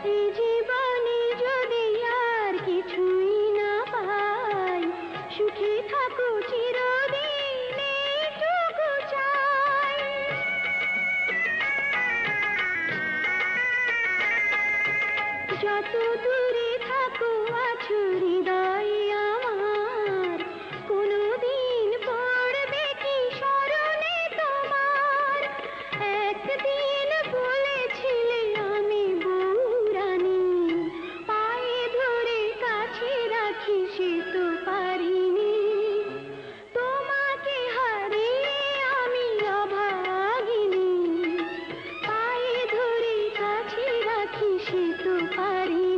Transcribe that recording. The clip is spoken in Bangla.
এই জীবনে যদি আর কিছুই না পাই, সুখে থাকো চিরদিন এইটুকু চাই। যত দূরে থাকো আছো হৃদয়ে আমার, কোনদিন পড়বে কি স্মরণে তোমার? একদিন বলেছিলে আমি বউরানী, পায়ে ধরে কাছে রাখি সে তো পারিনি। তোমাকে হারিয়ে আমি অভাগিনী, পায়ে ধরে কাছে রাখি সে তো পারিনি।